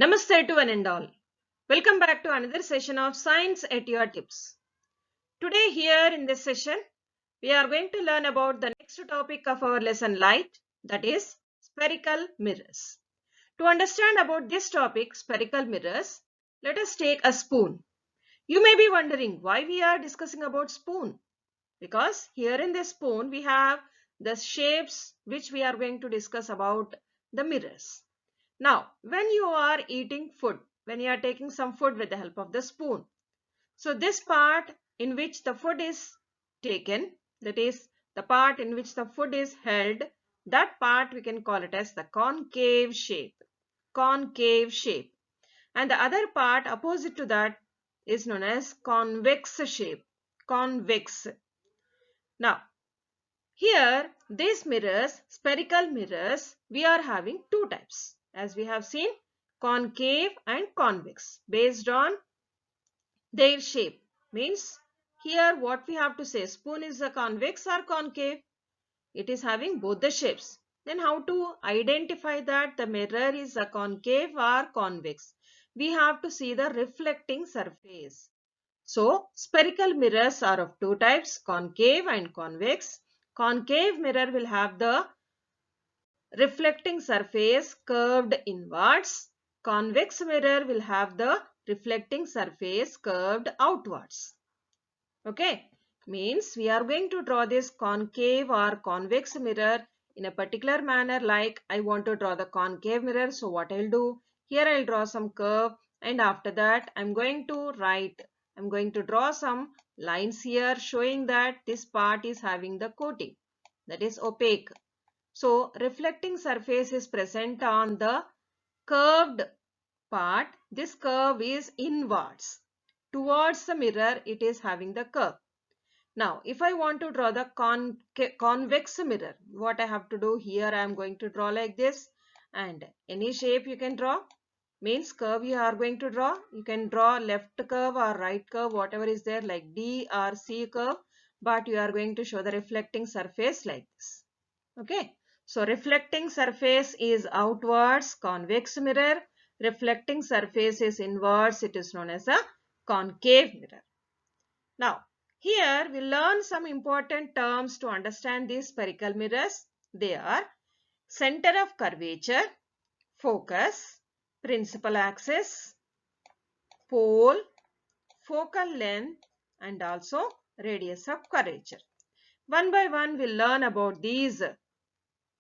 Namaste to one and all. Welcome back to another session of Science at Your Tips. Today here in this session, we are going to learn about the next topic of our lesson light, that is spherical mirrors. To understand about this topic, spherical mirrors, let us take a spoon. You may be wondering why we are discussing about spoon. Because here in this spoon we have the shapes which we are going to discuss about the mirrors. Now, when you are eating food, when you are taking some food with the help of the spoon, so this part in which the food is taken, that is the part in which the food is held, that part we can call it as the concave shape. Concave shape. And the other part opposite to that is known as convex shape. Convex. Now, here, these mirrors, spherical mirrors, we are having two types. As we have seen, concave and convex based on their shape. Means here what we have to say, spoon is a convex or concave. It is having both the shapes. Then how to identify that the mirror is a concave or convex? We have to see the reflecting surface. So, spherical mirrors are of two types, concave and convex. Concave mirror will have the reflecting surface curved inwards. Convex mirror will have the reflecting surface curved outwards. Okay, means we are going to draw this concave or convex mirror in a particular manner, like I want to draw the concave mirror. So what I'll do, here I'll draw some curve, and after that I'm going to draw some lines here showing that this part is having the coating, that is opaque. So reflecting surface is present on the curved part. This curve is inwards. Towards the mirror it is having the curve. Now, if I want to draw the convex mirror, what I have to do here, I am going to draw like this, and any shape you can draw, means curve you are going to draw. You can draw left curve or right curve, whatever is there, like D or C curve, but you are going to show the reflecting surface like this. Okay. So, reflecting surface is outwards, convex mirror. Reflecting surface is inwards, it is known as a concave mirror. Now, here we learn some important terms to understand these spherical mirrors. They are center of curvature, focus, principal axis, pole, focal length, and also radius of curvature. One by one we'll learn about these,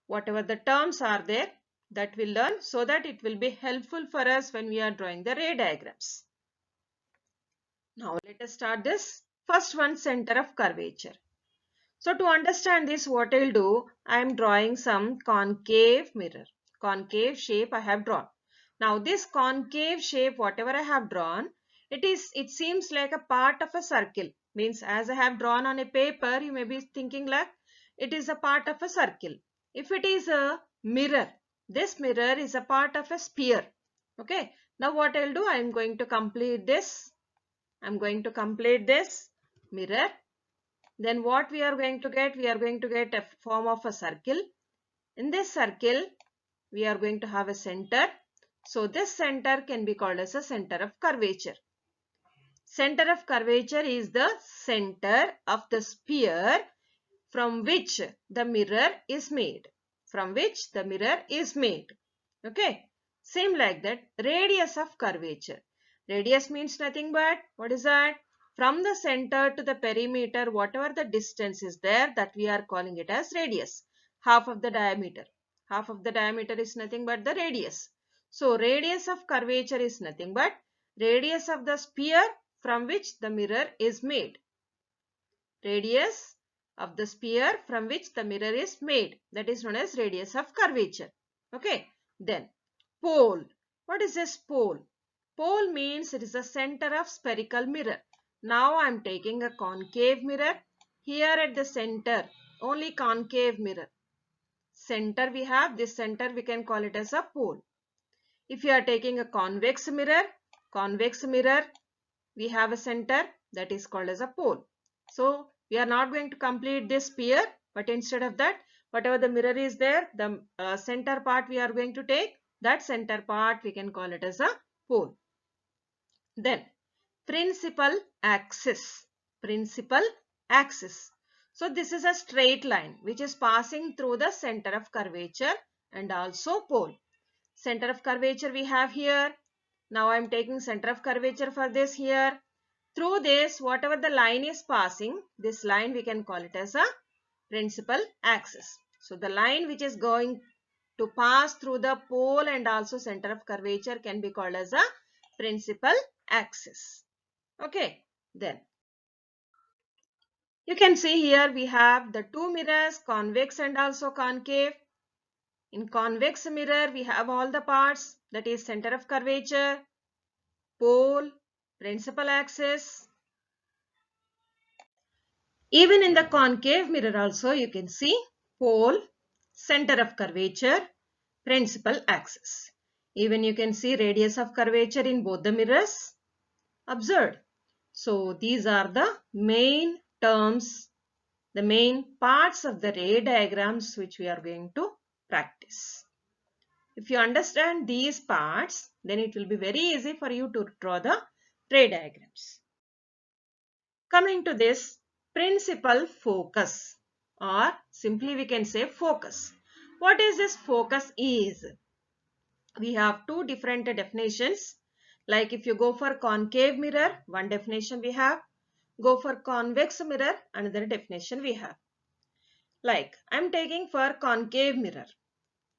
whatever the terms are there, that we'll learn, so that it will be helpful for us when we are drawing the ray diagrams. Now let us start this. First one, center of curvature. So to understand this, what I'll do, I am drawing some concave mirror. Concave shape I have drawn. Now this concave shape, whatever I have drawn, it seems like a part of a circle. Means as I have drawn on a paper, you may be thinking like it is a part of a circle. If it is a mirror, this mirror is a part of a sphere. Okay. Now what I'll do, I am going to complete this. I am going to complete this mirror. Then what we are going to get? We are going to get a form of a circle. In this circle, we are going to have a center. So this center can be called as a center of curvature. Center of curvature is the center of the sphere from which the mirror is made. From which the mirror is made. Okay. Same like that, radius of curvature. Radius means nothing but, what is that? From the center to the perimeter, whatever the distance is there, that we are calling it as radius. Half of the diameter. Half of the diameter is nothing but the radius. So, radius of curvature is nothing but radius of the sphere from which the mirror is made. Radius of the sphere from which the mirror is made. That is known as radius of curvature. Okay. Then, pole. What is this pole? Pole means it is the center of spherical mirror. Now I am taking a concave mirror. Here at the center, only concave mirror. Center we have, this center we can call it as a pole. If you are taking a convex mirror, we have a center, that is called as a pole. So we are not going to complete this sphere, but instead of that, whatever the mirror is there, the center part we are going to take That center part we can call it as a pole. Then principal axis. Principal axis. So this is a straight line which is passing through the center of curvature and also pole. Center of curvature we have here. Now I am taking center of curvature for this here. Through this, whatever the line is passing, this line we can call it as a principal axis. So the line which is going to pass through the pole and also center of curvature can be called as a principal axis. Okay, then you can see here we have the two mirrors, convex and also concave. In convex mirror, we have all the parts, that is center of curvature, pole, principal axis. Even in the concave mirror also you can see pole, center of curvature, principal axis. Even you can see radius of curvature in both the mirrors. Observed. So these are the main terms, the main parts of the ray diagrams which we are going to practice. If you understand these parts, then it will be very easy for you to draw the ray diagrams. Coming to this principal focus, or simply we can say focus. What is this focus is? We have two different definitions. Like if you go for concave mirror, one definition we have. Go for convex mirror, another definition we have. Like I am taking for concave mirror.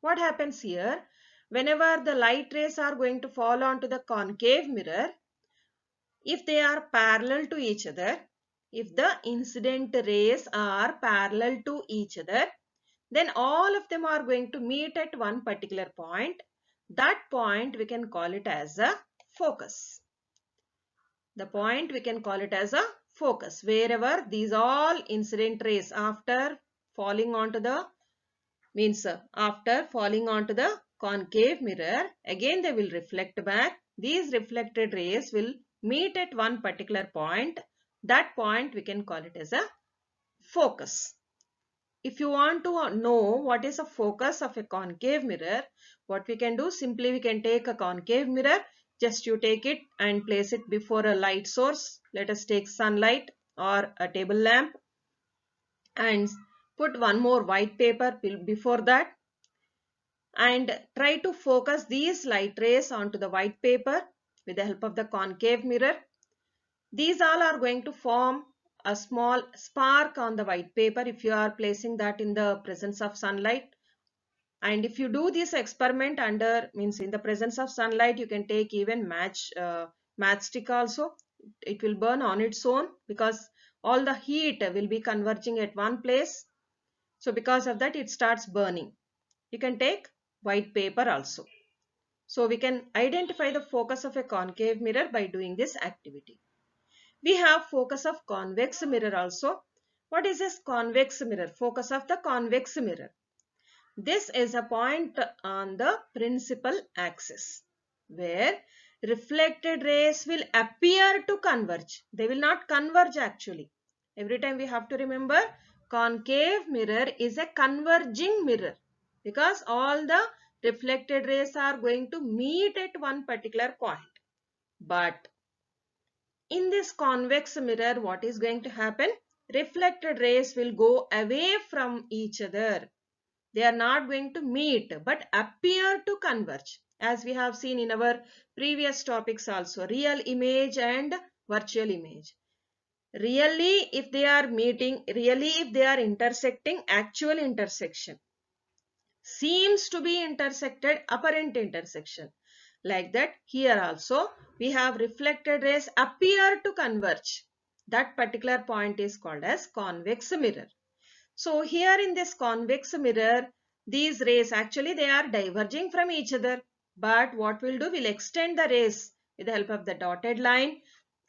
What happens here? Whenever the light rays are going to fall onto the concave mirror, if they are parallel to each other, if the incident rays are parallel to each other, then all of them are going to meet at one particular point. That point we can call it as a focus. The point we can call it as a focus. Wherever these all incident rays after falling onto the concave mirror, again they will reflect back. These reflected rays will meet at one particular point. That point we can call it as a focus. If you want to know what is a focus of a concave mirror, what we can do, simply we can take a concave mirror, just you take it and place it before a light source. Let us take sunlight or a table lamp and put one more white paper before that and try to focus these light rays onto the white paper with the help of the concave mirror. These all are going to form a small spark on the white paper if you are placing that in the presence of sunlight. And if you do this experiment in the presence of sunlight, you can take even matchstick also. It will burn on its own because all the heat will be converging at one place. So because of that, it starts burning. You can take white paper also. So we can identify the focus of a concave mirror by doing this activity. We have focus of convex mirror also. What is this convex mirror? Focus of the convex mirror. This is a point on the principal axis where reflected rays will appear to converge. They will not converge actually. Every time we have to remember, concave mirror is a converging mirror because all the reflected rays are going to meet at one particular point. But in this convex mirror, what is going to happen? Reflected rays will go away from each other. They are not going to meet but appear to converge, as we have seen in our previous topics also, real image and virtual image. Really, if they are meeting, really if they are intersecting, actual intersection seems to be intersected, apparent intersection. Like that, here also we have reflected rays appear to converge. That particular point is called as convex mirror. So here in this convex mirror, these rays actually they are diverging from each other. But what we'll do, we'll extend the rays with the help of the dotted line.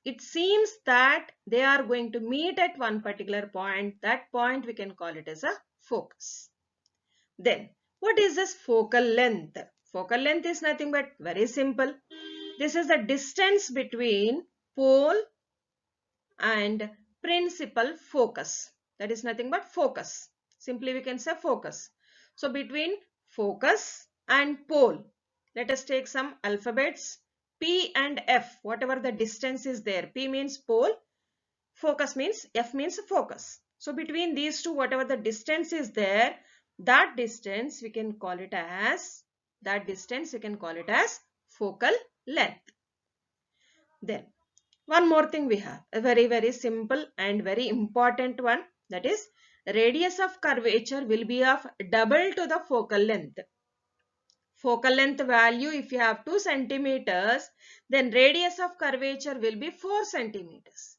It seems that they are going to meet at one particular point. That point we can call it as a focus. Then what is this focal length? Focal length is nothing but very simple. This is the distance between pole and principal focus. That is nothing but focus. Simply we can say focus. So between focus and pole, Let us take some alphabets. P and F, whatever the distance is there. P means pole, focus means, F means focus. So between these two, whatever the distance is there, that distance we can call it as, focal length. Then one more thing we have, a very simple and very important one, that is radius of curvature will be of double to the focal length. Focal length value, if you have 2 centimeters, then radius of curvature will be 4 centimeters.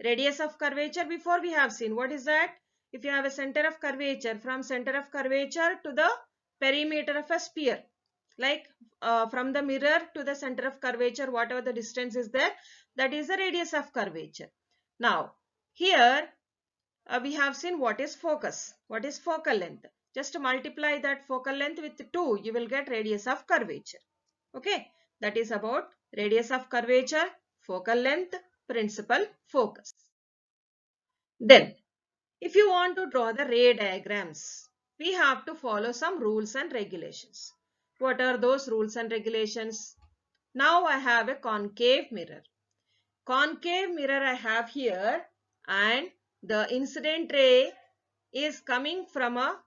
Radius of curvature, before we have seen, what is that? If you have a center of curvature, from center of curvature to the perimeter of a sphere, like from the mirror to the center of curvature, whatever the distance is there, that is the radius of curvature. Now, here we have seen what is focus, what is focal length. Just multiply that focal length with 2, you will get radius of curvature. Okay, that is about radius of curvature, focal length, principal focus. Then, if you want to draw the ray diagrams, we have to follow some rules and regulations. What are those rules and regulations? Now I have a concave mirror. Concave mirror I have here, and the incident ray is coming from a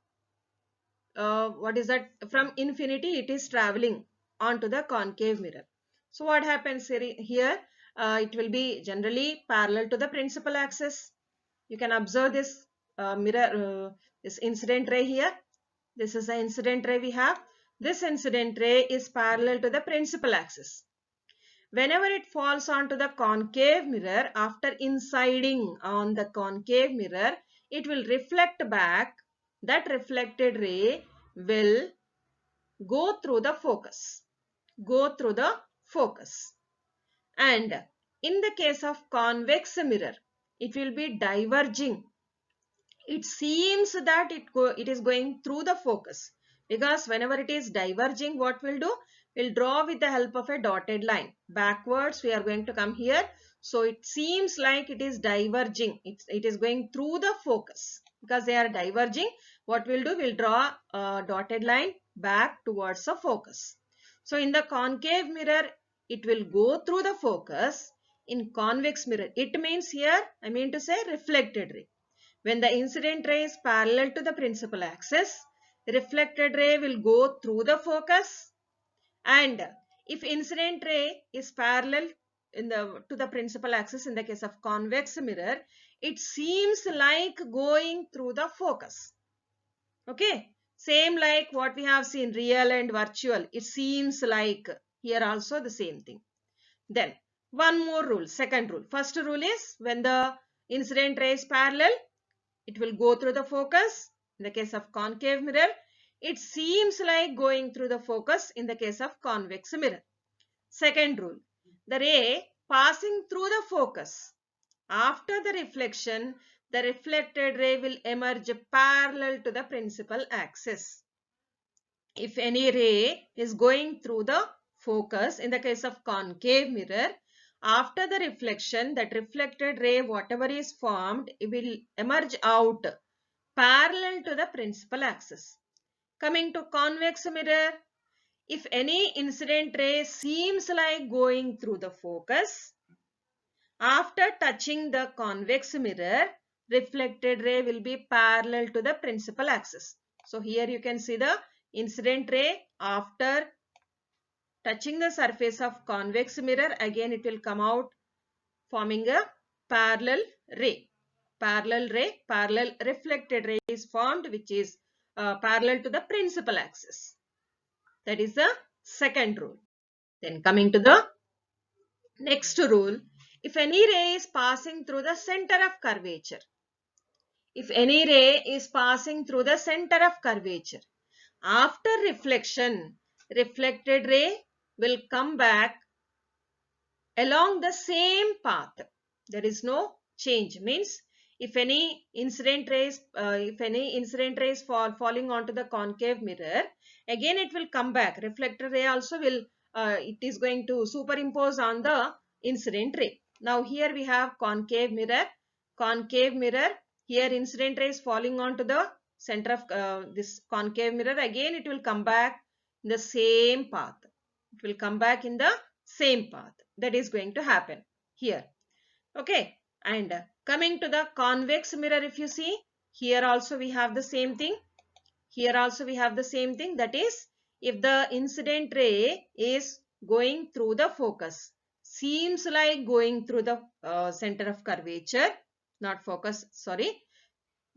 from infinity, it is traveling onto the concave mirror. So what happens here? It will be generally parallel to the principal axis. You can observe this this incident ray here. This is the incident ray we have. This incident ray is parallel to the principal axis. Whenever it falls onto the concave mirror, after inciding on the concave mirror, it will reflect back. That reflected ray will go through the focus. And in the case of convex mirror, it will be diverging. It seems that it is going through the focus, because whenever it is diverging, what we'll do? We'll draw with the help of a dotted line. Backwards we are going to come here. So it seems like it is diverging. It is going through the focus. Because they are diverging, what we'll do? We'll draw a dotted line back towards the focus. So in the concave mirror, it will go through the focus. In convex mirror, it means here, I mean to say reflected ray. When the incident ray is parallel to the principal axis, reflected ray will go through the focus. And if incident ray is parallel to the principal axis, in the case of convex mirror, it seems like going through the focus. Okay, same like what we have seen, real and virtual. It seems like, here also the same thing. Then one more rule, second rule. First rule is when the incident ray is parallel, it will go through the focus. In the case of concave mirror, it seems like going through the focus in the case of convex mirror. Second rule, the ray passing through the focus. After the reflection, the reflected ray will emerge parallel to the principal axis. If any ray is going through the focus, in the case of concave mirror, after the reflection, that reflected ray, whatever is formed, it will emerge out parallel to the principal axis. Coming to convex mirror, if any incident ray seems like going through the focus, after touching the convex mirror, reflected ray will be parallel to the principal axis. So here you can see the incident ray after touching the surface of convex mirror, again it will come out forming a parallel ray. Parallel reflected ray is formed, which is parallel to the principal axis. That is the second rule. Then coming to the next rule, if any ray is passing through the center of curvature, after reflection, reflected ray will come back along the same path. There is no change. Means if any incident rays falling onto the concave mirror, again it will come back. Reflected ray also will it is going to superimpose on the incident ray. Now here we have concave mirror. Here incident ray is falling onto the center of this concave mirror. Again it will come back in the same path. It will come back in the same path. That is going to happen here. Okay. And coming to the convex mirror, if you see, here also we have the same thing. Here also we have the same thing. That is, if the incident ray is going through the focus, seems like going through the center of curvature, not focus, sorry,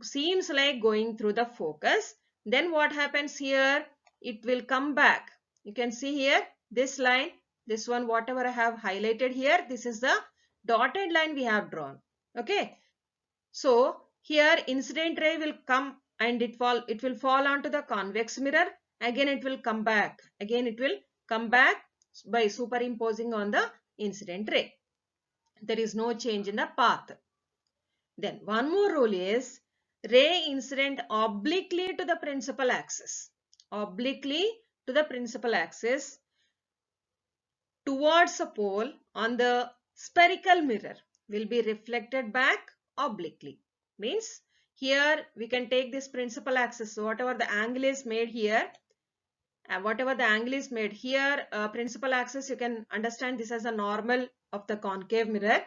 seems like going through the focus, then what happens here? It will come back. You can see here, this line, this one, whatever I have highlighted here, this is the dotted line we have drawn. Okay. So here incident ray will come and it will fall onto the convex mirror. Again it will come back. Again it will come back by superimposing on the incident ray. There is no change in the path. Then one more rule is ray incident obliquely to the principal axis. Obliquely to the principal axis towards a pole on the spherical mirror will be reflected back obliquely. Means here we can take this principal axis. So whatever the angle is made here, whatever the angle is made here, principal axis, you can understand this as a normal of the concave mirror.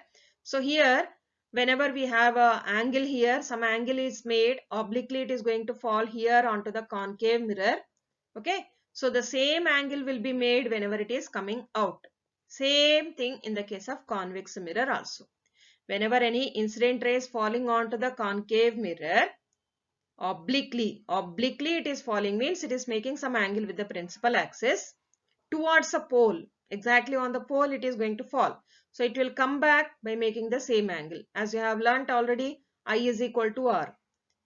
So here, whenever we have a angle here, some angle is made obliquely, it is going to fall here onto the concave mirror. Okay. So the same angle will be made whenever it is coming out. Same thing in the case of convex mirror also. Whenever any incident ray is falling onto the concave mirror, obliquely it is falling, means it is making some angle with the principal axis towards a pole. Exactly on the pole it is going to fall. So it will come back by making the same angle. As you have learnt already, I is equal to R.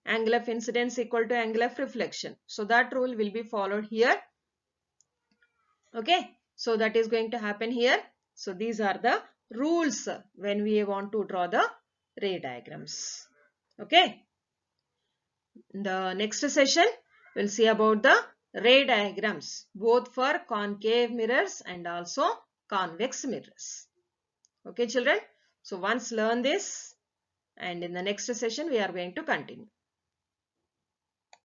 Angle of incidence equal to angle of reflection. So that rule will be followed here. Okay. So that is going to happen here. So these are the rules when we want to draw the ray diagrams. Okay. In the next session, we'll see about the ray diagrams, both for concave mirrors and also convex mirrors. Okay, children. So once learn this, and in the next session, we are going to continue.